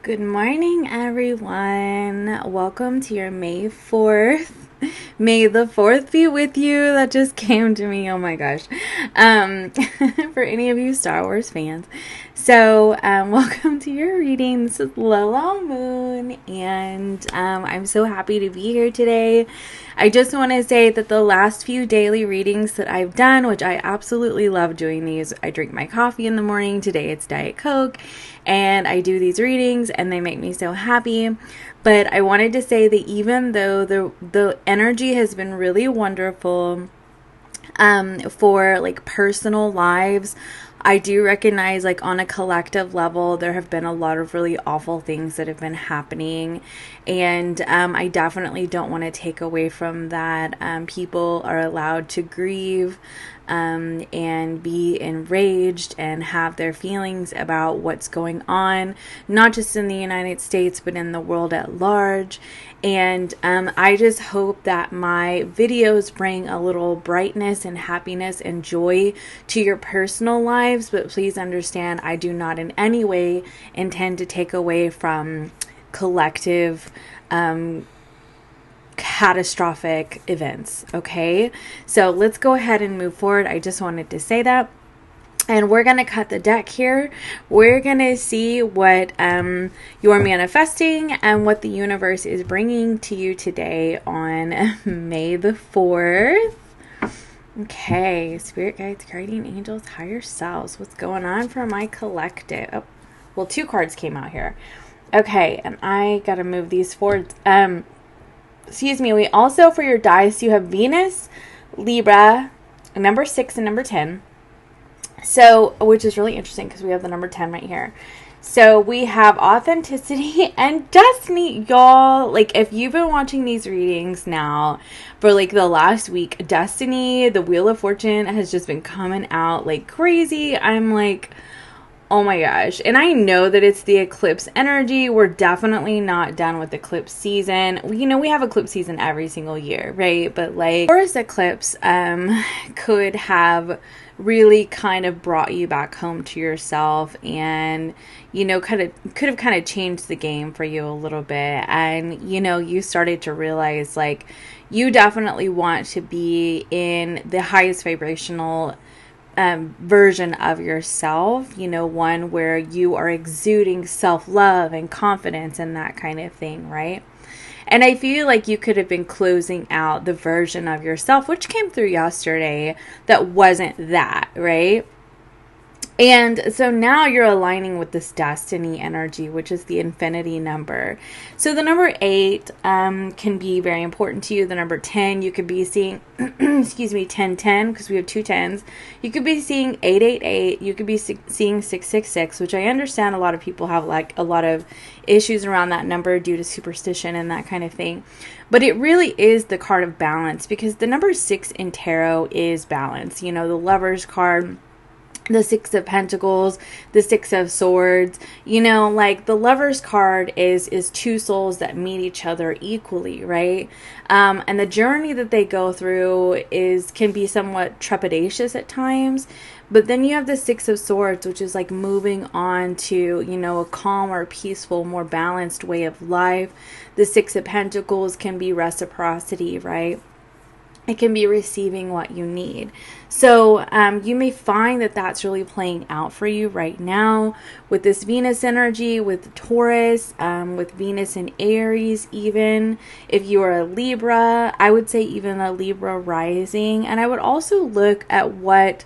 Good morning, everyone. Welcome to your May 4th. May the 4th be with you. That just came to me. Oh my gosh. Um, for any of you Star Wars fans. So, welcome to your reading. This is Lolo Moon, and I'm so happy to be here today. I just want to say that the last few daily readings that I've done, which I absolutely love doing these, I drink my coffee in the morning. Today it's Diet Coke, and I do these readings, and they make me so happy. But I wanted to say that even though the energy has been really wonderful for like personal lives, I do recognize, like, on a collective level, there have been a lot of really awful things that have been happening. And I definitely don't want to take away from that. People are allowed to grieve and be enraged and have their feelings about what's going on, not just in the United States, but in the world at large. And I just hope that my videos bring a little brightness and happiness and joy to your personal lives. But please understand, I do not in any way intend to take away from collective catastrophic events. Okay, so let's go ahead and move forward. I just wanted to say that. And we're going to cut the deck here. We're going to see what you're manifesting and what the universe is bringing to you today on May the 4th. Okay, Spirit Guides, Guardian Angels, Higher Selves. What's going on for my collective? Oh, well, two cards came out here. Okay, and I got to move these forward. Excuse me. We also, for your dice, you have Venus, Libra, number 6 and number 10. So, which is really interesting because we have the number 10 right here. So we have authenticity and destiny, y'all. Like, if you've been watching these readings now for like the last week, destiny, the Wheel of Fortune has just been coming out like crazy. I'm like, oh my gosh. And I know that it's the eclipse energy. We're definitely not done with eclipse season. We have eclipse season every single year, right? But like, Taurus eclipse could have really kind of brought you back home to yourself, and could have kind of changed the game for you a little bit. And you started to realize, like, you definitely want to be in the highest vibrational version of yourself, one where you are exuding self-love and confidence and that kind of thing, right? And I feel like you could have been closing out the version of yourself, which came through yesterday, that wasn't that, right? And so now you're aligning with this destiny energy, which is the infinity number. So the number 8 can be very important to you. The number 10, you could be seeing, 1010, because we have two 10s. You could be seeing 888. You could be seeing 666, which I understand a lot of people have like a lot of issues around that number due to superstition and that kind of thing. But it really is the card of balance, because the number 6 in tarot is balance. The Lover's card, the 6 of Pentacles, the 6 of Swords, like the Lover's card is two souls that meet each other equally, right? And the journey that they go through can be somewhat trepidatious at times. But then you have the 6 of Swords, which is like moving on to, a calmer, peaceful, more balanced way of life. The 6 of Pentacles can be reciprocity, right? It can be receiving what you need. So you may find that that's really playing out for you right now with this Venus energy, with Taurus, with Venus in Aries. Even if you are a Libra, I would say even a Libra rising. And I would also look at what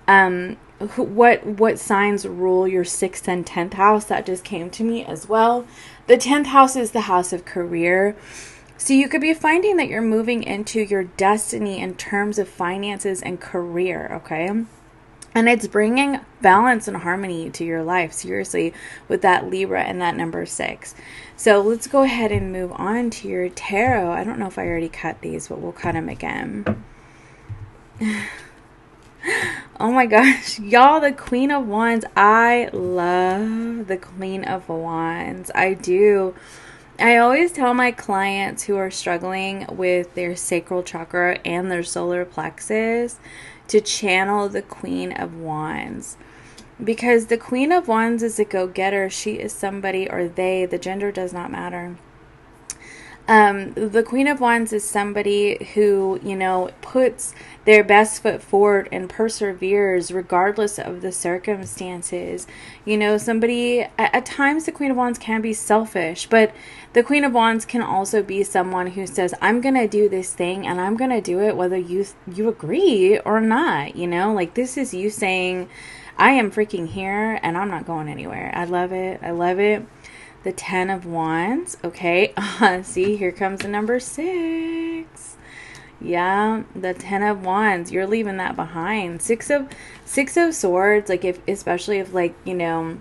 signs rule your 6th and 10th house. That just came to me as well. The 10th house is the house of career. So you could be finding that you're moving into your destiny in terms of finances and career, okay? And it's bringing balance and harmony to your life, seriously, with that Libra and that number 6. So let's go ahead and move on to your tarot. I don't know if I already cut these, but we'll cut them again. Oh my gosh, y'all, the Queen of Wands. I love the Queen of Wands. I do. I always tell my clients who are struggling with their sacral chakra and their solar plexus to channel the Queen of Wands. Because the Queen of Wands is a go-getter. She is somebody, or they, the gender does not matter. The Queen of Wands is somebody who, you know, puts their best foot forward and perseveres regardless of the circumstances. You know, somebody, at times the Queen of Wands can be selfish, but the Queen of Wands can also be someone who says, I'm going to do this thing and I'm going to do it whether you agree or not. You know, like, this is you saying, I am freaking here and I'm not going anywhere. I love it. I love it. The 10 of Wands. Okay. See, here comes the number 6. Yeah, the 10 of Wands. You're leaving that behind. Six of Swords. Like, especially if, like, you know,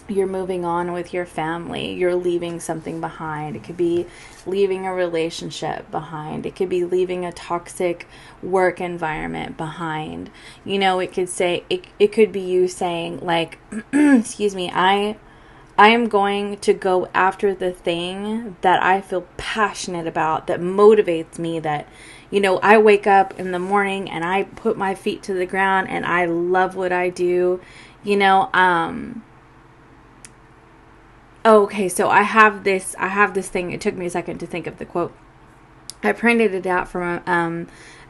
you're moving on with your family, you're leaving something behind. It could be leaving a relationship behind. It could be leaving a toxic work environment behind. You know, it could say, it could be you saying, like, excuse me, I am going to go after the thing that I feel passionate about, that motivates me, that, you know, I wake up in the morning and I put my feet to the ground and I love what I do. You know, okay, so I have this thing. It took me a second to think of the quote. I printed it out from an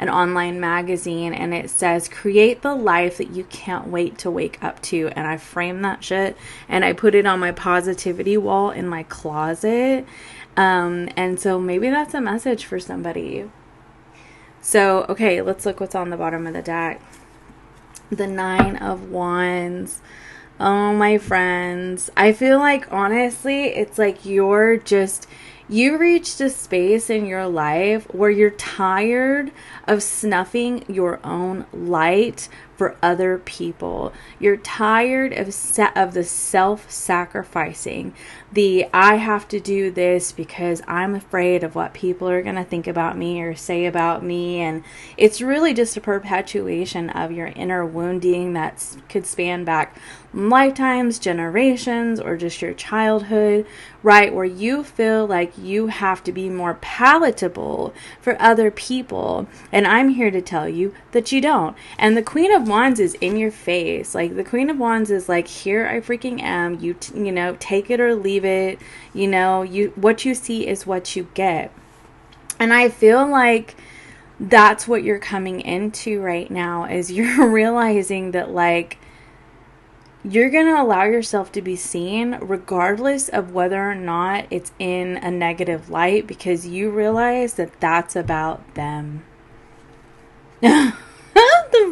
online magazine, and it says, create the life that you can't wait to wake up to. And I framed that shit and I put it on my positivity wall in my closet. And so maybe that's a message for somebody. So, okay, let's look what's on the bottom of the deck. The 9 of Wands. Oh, my friends. I feel like, honestly, it's like you reached a space in your life where you're tired of snuffing your own light for other people. You're tired of the self-sacrificing. The, I have to do this because I'm afraid of what people are going to think about me or say about me. And it's really just a perpetuation of your inner wounding that could span back lifetimes, generations, or just your childhood, right? Where you feel like you have to be more palatable for other people. And I'm here to tell you that you don't. And the Queen of Wands is in your face. Like, the Queen of Wands is like, here I freaking am. You know, take it or leave it. You know, what you see is what you get. And I feel like that's what you're coming into right now, is you're realizing that, like, you're going to allow yourself to be seen regardless of whether or not it's in a negative light, because you realize that that's about them. The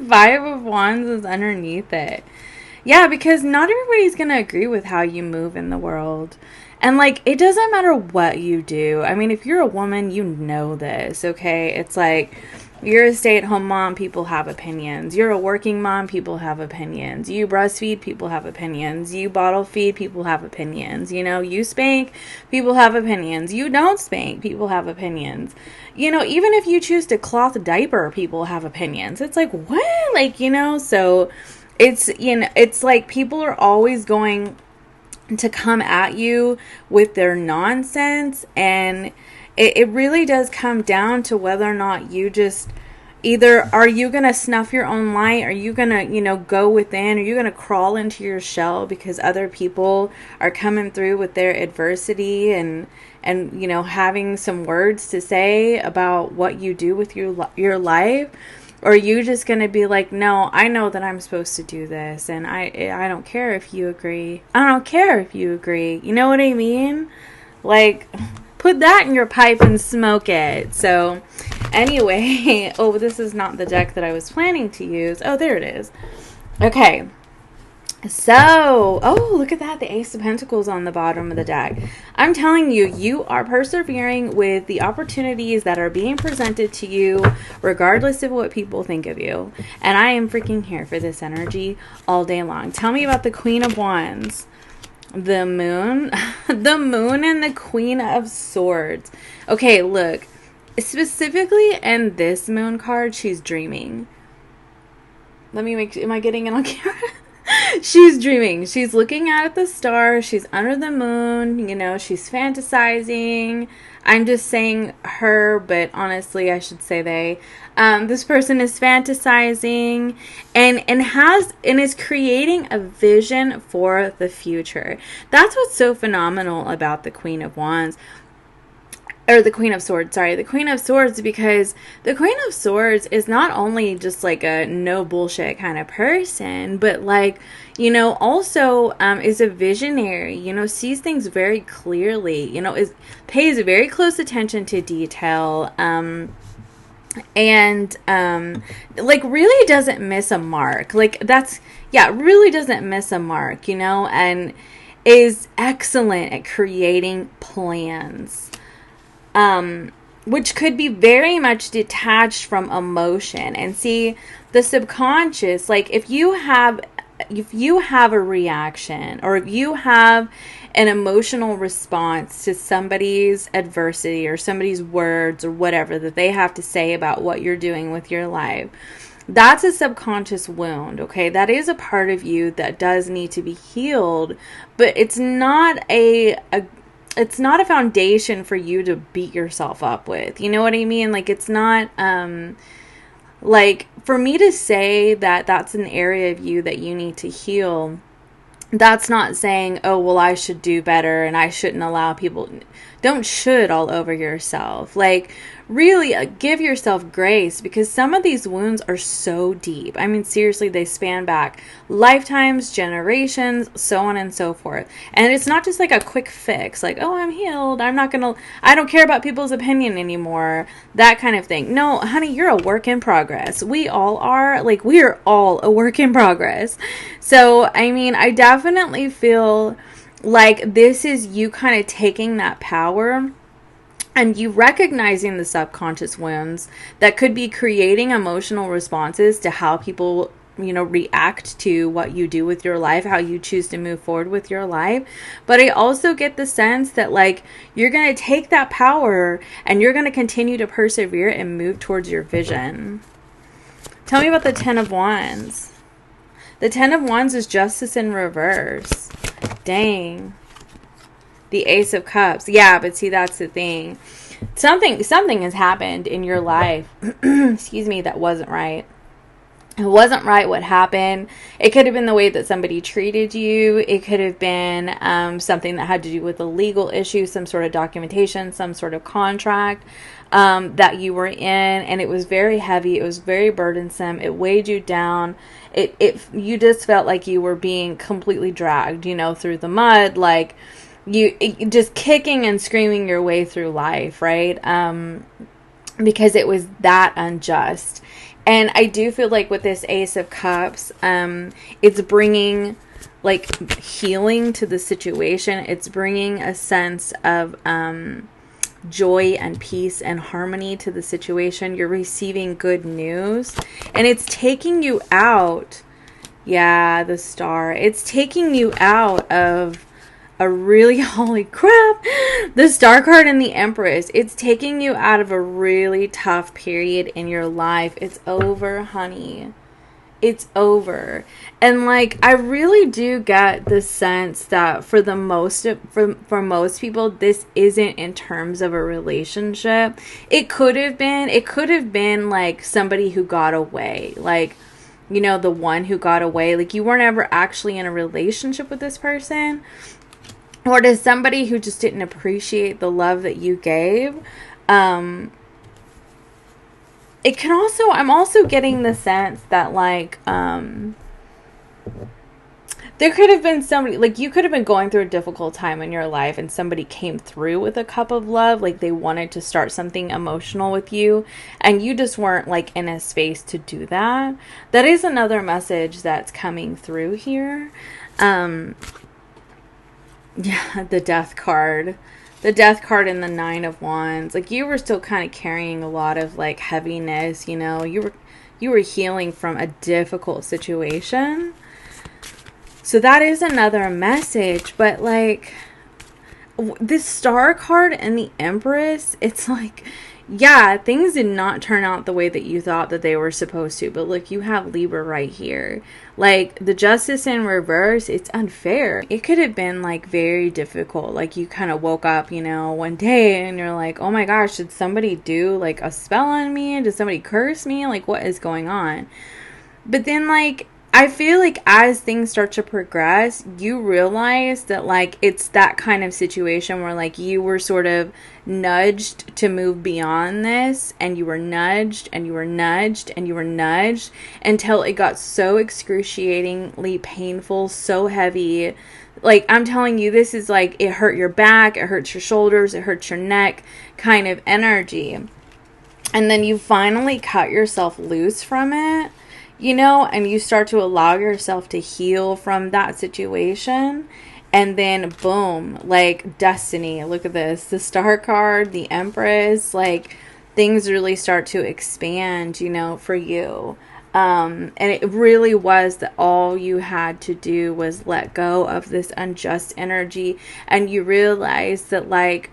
5 of Wands is underneath it. Yeah, because not everybody's going to agree with how you move in the world. And, like, it doesn't matter what you do. I mean, if you're a woman, you know this, okay? It's like, you're a stay-at-home mom, people have opinions. You're a working mom, people have opinions. You breastfeed, people have opinions. You bottle feed, people have opinions. You know, you spank, people have opinions. You don't spank, people have opinions. You know, even if you choose to cloth diaper, people have opinions. It's like, what? Like, you know, so it's, you know, it's like people are always going to come at you with their nonsense, and it really does come down to whether or not you just, either are you going to snuff your own light, are you going to, you know, go within, are you going to crawl into your shell because other people are coming through with their adversity and you know, having some words to say about what you do with your life? Or are you just going to be like, no, I know that I'm supposed to do this, and I don't care if you agree. I don't care if you agree. You know what I mean? Like, put that in your pipe and smoke it. So, anyway, oh, this is not the deck that I was planning to use. Oh, there it is. Okay. So, oh, look at that. The Ace of Pentacles on the bottom of the deck. I'm telling you, you are persevering with the opportunities that are being presented to you, regardless of what people think of you. And I am freaking here for this energy all day long. Tell me about the Queen of Wands. The Moon. The Moon and the Queen of Swords. Okay, look. Specifically in this Moon card, she's dreaming. Let me make, am I getting it on camera? She's dreaming. She's looking out at the stars. She's under the moon. You know, she's fantasizing. I'm just saying her, but honestly, I should say they. This person is fantasizing and is creating a vision for the future. That's what's so phenomenal about the Queen of Wands. Or the Queen of Swords, sorry. The Queen of Swords, because the Queen of Swords is not only just like a no bullshit kind of person, but like, you know, also is a visionary, you know, sees things very clearly, you know, pays very close attention to detail, and like really doesn't miss a mark. Like really doesn't miss a mark, you know, and is excellent at creating plans. Which could be very much detached from emotion. And see, the subconscious, like if you have a reaction, or if you have an emotional response to somebody's adversity or somebody's words or whatever that they have to say about what you're doing with your life, that's a subconscious wound, okay? That is a part of you that does need to be healed, but it's not a foundation for you to beat yourself up with. You know what I mean? Like, it's not, like, for me to say that that's an area of you that you need to heal, that's not saying, oh, well, I should do better and I shouldn't allow people. Don't should all over yourself. Like, really give yourself grace, because some of these wounds are so deep. I mean, seriously, they span back lifetimes, generations, so on and so forth. And it's not just like a quick fix, like, oh, I'm healed, I don't care about people's opinion anymore, that kind of thing. No, honey, you're a work in progress. We all are. Like, we are all a work in progress. So, I mean, I definitely feel like this is you kind of taking that power and you recognizing the subconscious wounds that could be creating emotional responses to how people, you know, react to what you do with your life, how you choose to move forward with your life. But I also get the sense that, like, you're going to take that power and you're going to continue to persevere and move towards your vision. Tell me about the Ten of Wands. The Ten of Wands is justice in reverse. Dang. The Ace of Cups. Yeah, but see, that's the thing. Something has happened in your life, excuse me, that wasn't right. It wasn't right what happened. It could have been the way that somebody treated you. It could have been something that had to do with a legal issue, some sort of documentation, some sort of contract that you were in. And it was very heavy. It was very burdensome. It weighed you down. You just felt like you were being completely dragged, you know, through the mud, like you just kicking and screaming your way through life, right? Because it was that unjust. And I do feel like with this Ace of Cups, it's bringing like healing to the situation. It's bringing a sense of joy and peace and harmony to the situation. You're receiving good news, and it's taking you out. Yeah, the Star. It's taking you out of a really, holy crap, the Star card and the Empress. It's taking you out of a really tough period in your life. It's over, honey. It's over. And like, I really do get the sense that for most people, this isn't in terms of a relationship. It could have been like somebody who got away, like, you know, the one who got away. Like, you weren't ever actually in a relationship with this person, or to somebody who just didn't appreciate the love that you gave. It can also, I'm also getting the sense that, like, there could have been somebody, like, you could have been going through a difficult time in your life and somebody came through with a cup of love, like they wanted to start something emotional with you, and you just weren't, like, in a space to do that. That is another message that's coming through here. Yeah, the Death card. The Death card and the Nine of Wands. Like, you were still kind of carrying a lot of, like, heaviness, you know. You were healing from a difficult situation. So that is another message. But, like, this Star card and the Empress, it's like yeah, things did not turn out the way that you thought that they were supposed to. But look, you have Libra right here. Like, the Justice in reverse, it's unfair. It could have been, like, very difficult. Like, you kind of woke up, you know, one day and you're like, oh my gosh, did somebody do, like, a spell on me? Did somebody curse me? Like, what is going on? But then, like, I feel like as things start to progress, you realize that, like, it's that kind of situation where, like, you were sort of nudged to move beyond this, and you were nudged, and you were nudged, and you were nudged, until it got so excruciatingly painful, so heavy. Like, I'm telling you, this is like, it hurt your back, it hurts your shoulders, it hurts your neck kind of energy. And then you finally cut yourself loose from it, you know, and you start to allow yourself to heal from that situation. And then boom, like, destiny. Look at this, the Star card, the Empress, like, things really start to expand, you know, for you. And it really was that all you had to do was let go of this unjust energy, and you realize that, like,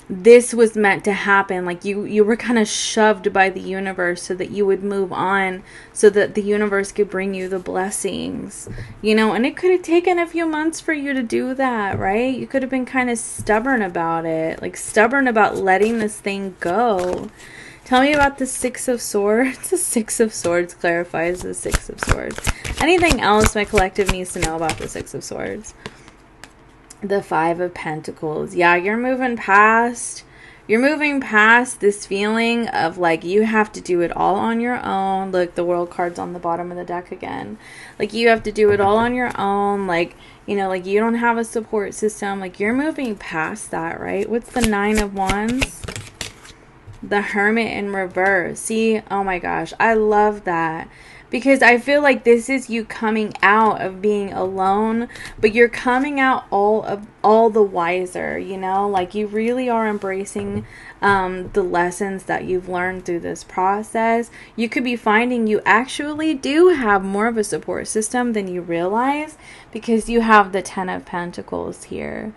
this was meant to happen. Like, you were kind of shoved by the universe so that you would move on, so that the universe could bring you the blessings, you know. And it could have taken a few months for you to do that, right? You could have been kind of stubborn about it, like stubborn about letting this thing go. Tell me about the Six of Swords. The Six of Swords clarifies the Six of Swords. Anything else my collective needs to know about the Six of Swords? The Five of Pentacles. Yeah, you're moving past this feeling of, like, you have to do it all on your own. Look, the World card's on the bottom of the deck again. Like, you have to do it all on your own. Like, you know, like, you don't have a support system. Like, you're moving past that, right? What's the Nine of Wands? The Hermit in reverse. See, oh my gosh, I love that. Because I feel like this is you coming out of being alone, but you're coming out all the wiser, you know? Like, you really are embracing the lessons that you've learned through this process. You could be finding you actually do have more of a support system than you realize, because you have the Ten of Pentacles here.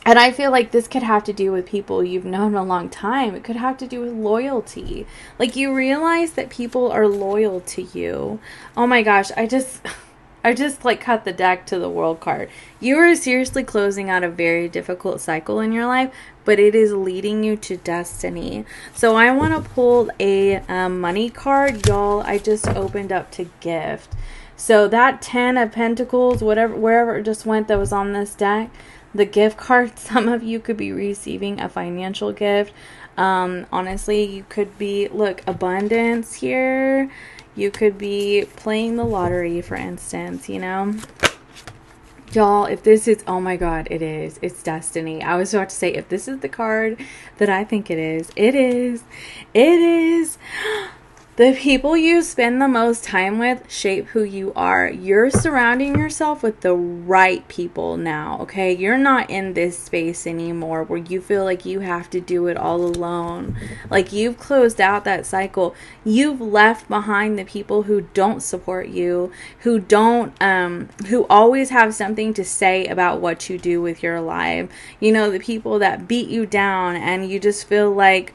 And I feel like this could have to do with people you've known a long time. It could have to do with loyalty. Like, you realize that people are loyal to you. Oh my gosh, I just like cut the deck to the World card. You are seriously closing out a very difficult cycle in your life, but it is leading you to destiny. So I want to pull a money card, y'all. I just opened up to gift. So that Ten of Pentacles, wherever it just went that was on this deck, the gift card, some of you could be receiving a financial gift. Honestly, you could be, look, abundance here. You could be playing the lottery, for instance, you know. Y'all, if this is, oh my God, it is. It's destiny. I was about to say, if this is the card that I think it is, it is. It is. The people you spend the most time with shape who you are. You're surrounding yourself with the right people now, okay? You're not in this space anymore where you feel like you have to do it all alone. Like, you've closed out that cycle. You've left behind the people who don't support you, who always have something to say about what you do with your life. You know, the people that beat you down, and you just feel like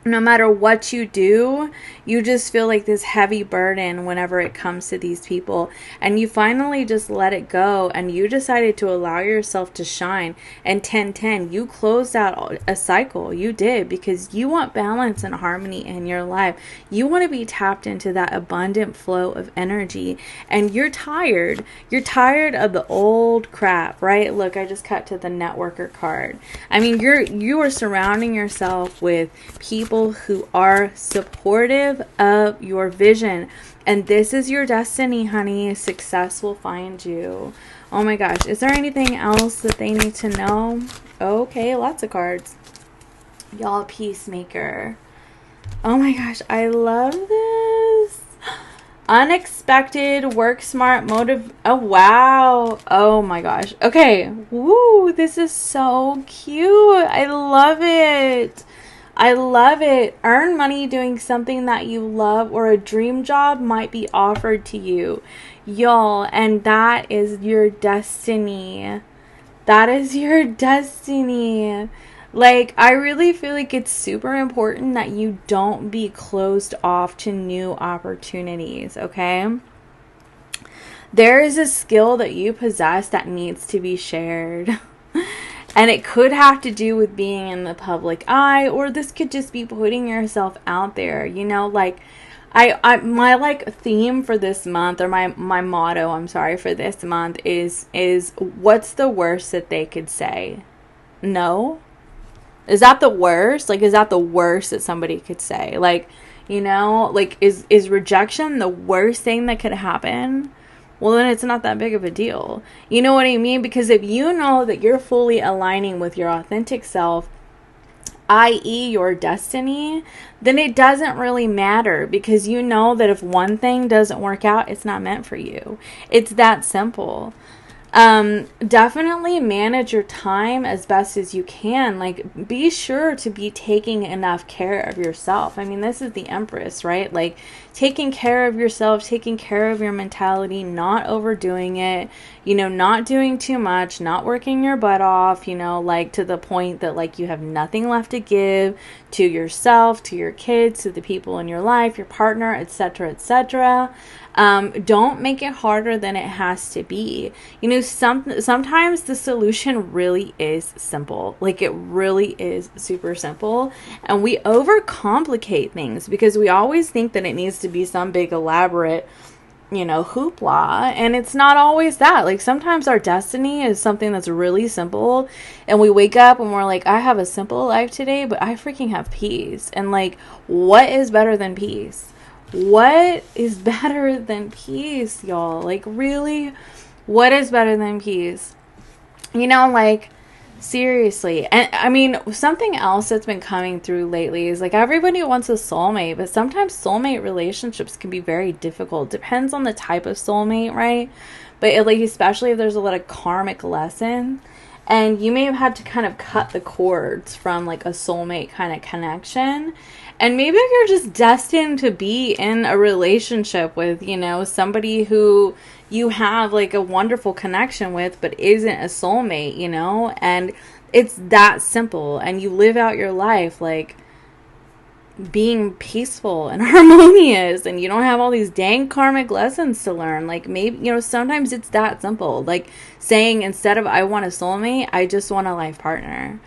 no matter what you do, you just feel like this heavy burden whenever it comes to these people. And you finally just let it go, and you decided to allow yourself to shine. And 10-10, you closed out a cycle. You did, because you want balance and harmony in your life. You want to be tapped into that abundant flow of energy. And you're tired. You're tired of the old crap, right? Look, I just cut to the Networker card. I mean, you are surrounding yourself with people who are supportive of your vision, and this is your destiny, honey. Success will find you. Oh my gosh, is there anything else that they need to know? Okay, lots of cards, y'all. Peacemaker. Oh my gosh, I love this. Unexpected, work smart, motive. Oh wow. Oh my gosh. Okay, woo, this is so cute. I love it. I love it. Earn money doing something that you love, or a dream job might be offered to you, y'all, and that is your destiny. That is your destiny. Like, I really feel like it's super important that you don't be closed off to new opportunities, okay? There is a skill that you possess that needs to be shared. And it could have to do with being in the public eye, or this could just be putting yourself out there, you know, like my like theme for this month, or my motto, I'm sorry, for this month is what's the worst that they could say? No? Is that the worst? Like, is that the worst that somebody could say? Like, you know, like, is rejection the worst thing that could happen? Well, then it's not that big of a deal. You know what I mean? Because if you know that you're fully aligning with your authentic self, i.e. your destiny, then it doesn't really matter, because you know that if one thing doesn't work out, it's not meant for you. It's that simple. Definitely manage your time as best as you can. Like, be sure to be taking enough care of yourself. I mean, this is the Empress, right? Like, taking care of yourself, taking care of your mentality, not overdoing it, you know, not doing too much, not working your butt off, you know, like to the point that like you have nothing left to give to yourself, to your kids, to the people in your life, your partner, etc., etc. Don't make it harder than it has to be. You know, sometimes the solution really is simple. Like, it really is super simple. And we overcomplicate things because we always think that it needs to be some big elaborate, you know, hoopla. And it's not always that. Like, sometimes our destiny is something that's really simple. And we wake up and we're like, I have a simple life today, but I freaking have peace. And like, what is better than peace? What is better than peace, y'all? Like, really, what is better than peace? You know, like, seriously. And I mean, something else that's been coming through lately is like, everybody wants a soulmate, but sometimes soulmate relationships can be very difficult. Depends on the type of soulmate, right? But like, especially if there's a lot of karmic lesson, and you may have had to kind of cut the cords from like a soulmate kind of connection. And maybe you're just destined to be in a relationship with, you know, somebody who you have like a wonderful connection with, but isn't a soulmate, you know? And it's that simple. And you live out your life like being peaceful and harmonious, and you don't have all these dang karmic lessons to learn. Like, maybe, you know, sometimes it's that simple. Like saying, instead of I want a soulmate, I just want a life partner.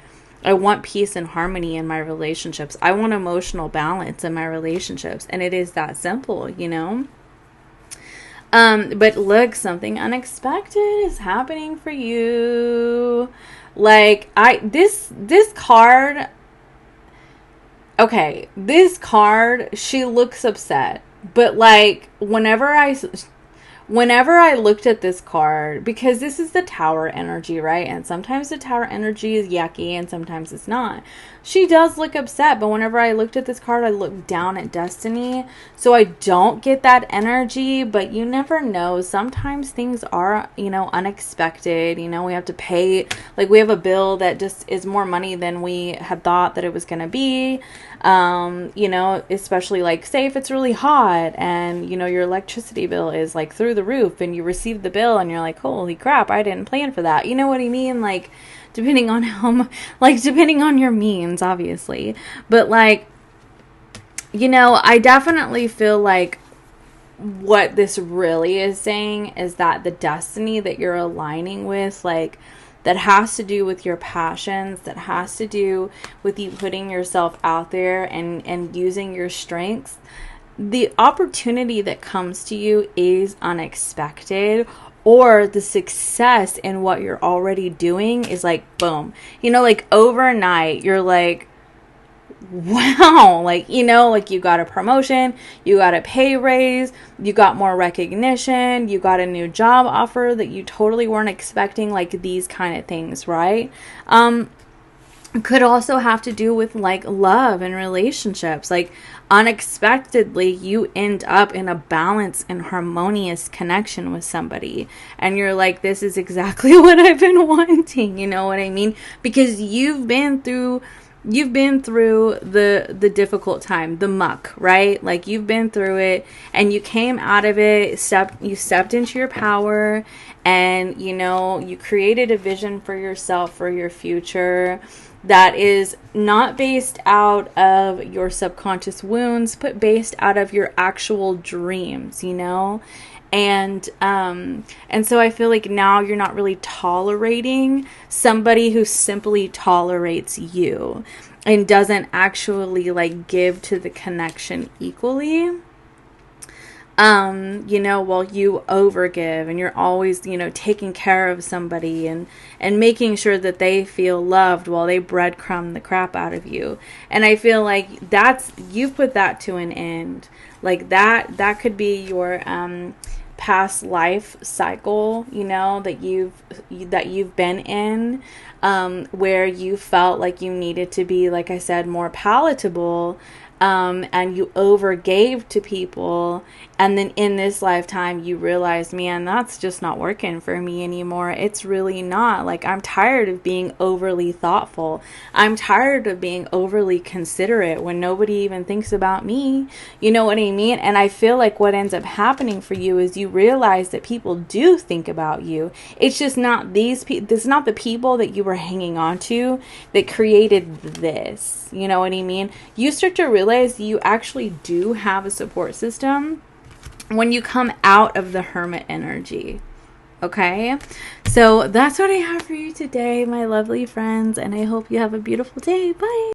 I want peace and harmony in my relationships. I want emotional balance in my relationships. And it is that simple, you know? But look, something unexpected is happening for you. Like, this card, okay, this card, she looks upset. But like, whenever I looked at this card, because this is the Tower energy, right? And sometimes the Tower energy is yucky and sometimes it's not. She does look upset, but whenever I looked at this card, I looked down at Destiny. So I don't get that energy, but you never know. Sometimes things are, you know, unexpected. You know, we have to pay, like, we have a bill that just is more money than we had thought that it was going to be. You know, especially like, say if it's really hot and, you know, your electricity bill is like through the roof, and you receive the bill and you're like, holy crap, I didn't plan for that. You know what I mean? Like, depending on depending on your means, obviously. But like, you know, I definitely feel like what this really is saying is that the destiny that you're aligning with, like, that has to do with your passions, that has to do with you putting yourself out there and using your strengths, the opportunity that comes to you is unexpected, or the success in what you're already doing is like, boom. You know, like overnight, you're like, wow, like, you know, like you got a promotion, you got a pay raise, you got more recognition, you got a new job offer that you totally weren't expecting, like these kind of things, right? Could also have to do with like love and relationships. Like, unexpectedly you end up in a balanced and harmonious connection with somebody, and you're like, this is exactly what I've been wanting. You know what I mean? Because you've been through the difficult time, the muck, right? Like, you've been through it and you came out of it, you stepped into your power, and you know, you created a vision for yourself, for your future, that is not based out of your subconscious wounds, but based out of your actual dreams, you know? And so I feel like now you're not really tolerating somebody who simply tolerates you and doesn't actually like give to the connection equally. You know, while you overgive and you're always, you know, taking care of somebody and making sure that they feel loved while they breadcrumb the crap out of you. And I feel like you've put that to an end. Like that could be your past life cycle, you know, that you've been in, where you felt like you needed to be, like I said, more palatable, and you overgave to people, and then in this lifetime you realize, man, that's just not working for me anymore. It's really not. Like, I'm tired of being overly thoughtful. I'm tired of being overly considerate when nobody even thinks about me. You know what I mean? And I feel like what ends up happening for you is you realize that people do think about you. It's just not it's not the people that you were hanging on to that created this. You know what I mean? You start to realize you actually do have a support system when you come out of the hermit energy. Okay? So that's what I have for you today, my lovely friends, and I hope you have a beautiful day. Bye.